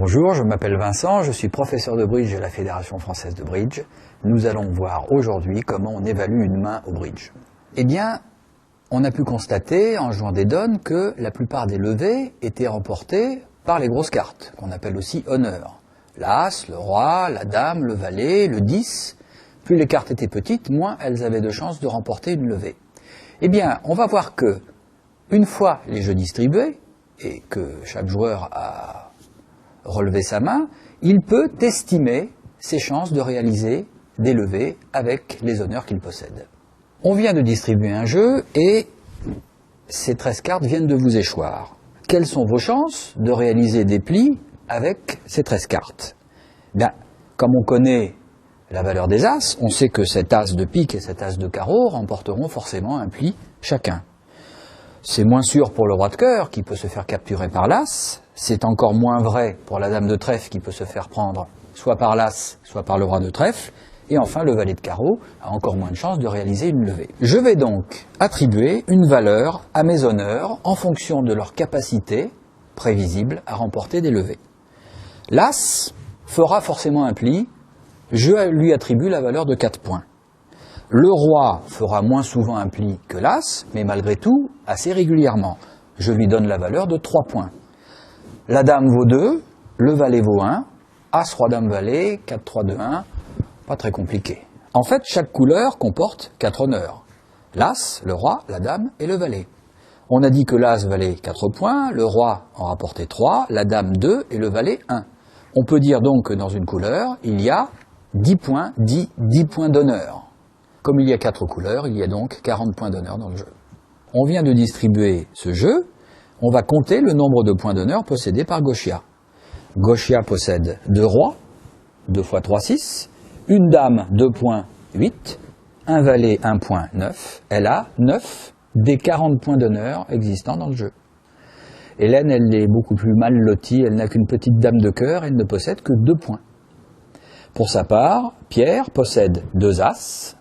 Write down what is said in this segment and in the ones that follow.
Bonjour, je m'appelle Vincent, je suis professeur de bridge à la Fédération française de bridge. Nous allons voir aujourd'hui comment on évalue une main au bridge. Eh bien, on a pu constater en jouant des donnes que la plupart des levées étaient remportées par les grosses cartes, qu'on appelle aussi honneur. L'As, le Roi, la Dame, le Valet, le 10. Plus les cartes étaient petites, moins elles avaient de chances de remporter une levée. Eh bien, on va voir que, une fois les jeux distribués, et que chaque joueur a relevé sa main, il peut estimer ses chances de réaliser des levées avec les honneurs qu'il possède. On vient de distribuer un jeu et ces 13 cartes viennent de vous échoir. Quelles sont vos chances de réaliser des plis avec ces 13 cartes? Bien, comme on connaît la valeur des As, on sait que cet As de pique et cet As de carreau remporteront forcément un pli chacun. C'est moins sûr pour le Roi de cœur qui peut se faire capturer par l'As, c'est encore moins vrai pour la Dame de trèfle qui peut se faire prendre soit par l'As, soit par le Roi de trèfle, et enfin le Valet de carreau a encore moins de chances de réaliser une levée. Je vais donc attribuer une valeur à mes honneurs en fonction de leur capacité prévisible à remporter des levées. L'As fera forcément un pli, je lui attribue la valeur de 4 points. Le Roi fera moins souvent un pli que l'As, mais malgré tout, assez régulièrement. Je lui donne la valeur de 3 points. La Dame vaut 2, le Valet vaut 1, As, Roi, Dame, Valet, 4, 3, 2, 1, pas très compliqué. En fait, chaque couleur comporte 4 honneurs. L'As, le Roi, la Dame et le Valet. On a dit que l'As valait 4 points, le Roi en rapportait 3, la Dame 2 et le Valet 1. On peut dire donc que dans une couleur, il y a 10 points, 10 points d'honneur. Comme il y a 4 couleurs, il y a donc 40 points d'honneur dans le jeu. On vient de distribuer ce jeu, on va compter le nombre de points d'honneur possédés par Gauchia. Gauchia possède 2 rois, 2 fois 3, 6, une dame, 2 points, 8, un valet, 1 point, 9. Elle a 9 des 40 points d'honneur existants dans le jeu. Hélène, elle est beaucoup plus mal lotie, elle n'a qu'une petite dame de cœur, elle ne possède que 2 points. Pour sa part, Pierre possède 2 as.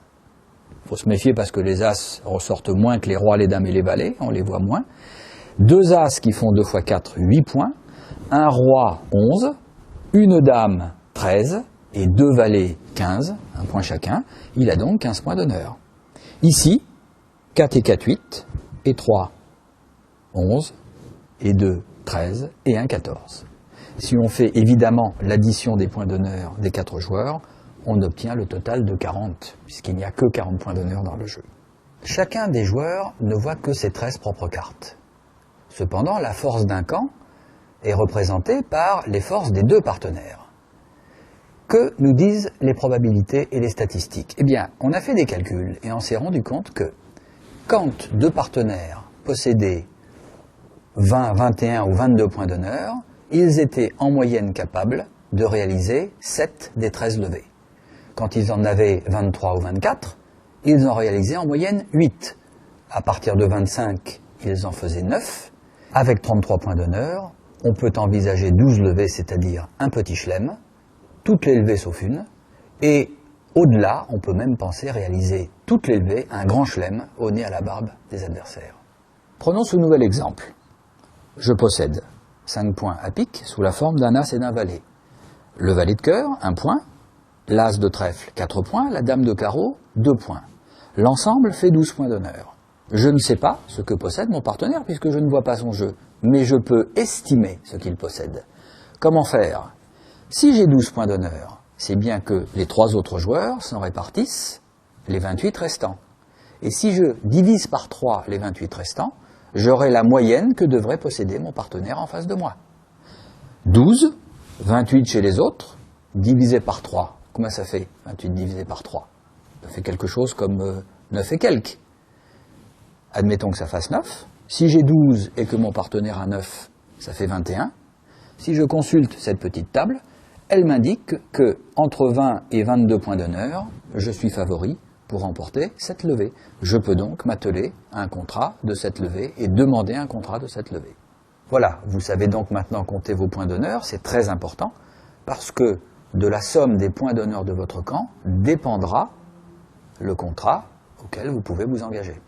Il faut se méfier parce que les as ressortent moins que les rois, les dames et les valets, on les voit moins. 2 as qui font 2 fois 4, 8 points. Un roi, 11. Une dame, 13. Et 2 valets, 15, un point chacun. Il a donc 15 points d'honneur. Ici, 4 et 4, 8. Et 3, 11. Et 2, 13. Et 1, 14. Si on fait évidemment l'addition des points d'honneur des 4 joueurs, on obtient le total de 40, puisqu'il n'y a que 40 points d'honneur dans le jeu. Chacun des joueurs ne voit que ses 13 propres cartes. Cependant, la force d'un camp est représentée par les forces des 2 partenaires. Que nous disent les probabilités et les statistiques? Eh bien, on a fait des calculs et on s'est rendu compte que quand 2 partenaires possédaient 20, 21 ou 22 points d'honneur, ils étaient en moyenne capables de réaliser 7 des 13 levées. Quand ils en avaient 23 ou 24, ils en réalisaient en moyenne 8. À partir de 25, ils en faisaient 9. Avec 33 points d'honneur, on peut envisager 12 levées, c'est-à-dire un petit chelem, toutes les levées sauf une, et au-delà, on peut même penser réaliser toutes les levées, un grand chelem au nez à la barbe des adversaires. Prenons ce nouvel exemple. Je possède 5 points à pique sous la forme d'un as et d'un valet. Le valet de cœur, 1 point. L'as de trèfle, 4 points. La dame de carreau, 2 points. L'ensemble fait 12 points d'honneur. Je ne sais pas ce que possède mon partenaire puisque je ne vois pas son jeu, mais je peux estimer ce qu'il possède. Comment faire? Si j'ai 12 points d'honneur, c'est bien que les 3 autres joueurs s'en répartissent les 28 restants. Et si je divise par 3 les 28 restants, j'aurai la moyenne que devrait posséder mon partenaire en face de moi. 12, 28 chez les autres, divisé par 3. Combien ça fait 28 divisé par 3? Ça fait quelque chose comme 9 et quelques. Admettons que ça fasse 9. Si j'ai 12 et que mon partenaire a 9, ça fait 21. Si je consulte cette petite table, elle m'indique que entre 20 et 22 points d'honneur, je suis favori pour remporter cette levée. Je peux donc m'atteler à un contrat de cette levée et demander un contrat de cette levée. Voilà, vous savez donc maintenant compter vos points d'honneur, c'est très important, parce que de la somme des points d'honneur de votre camp dépendra le contrat auquel vous pouvez vous engager.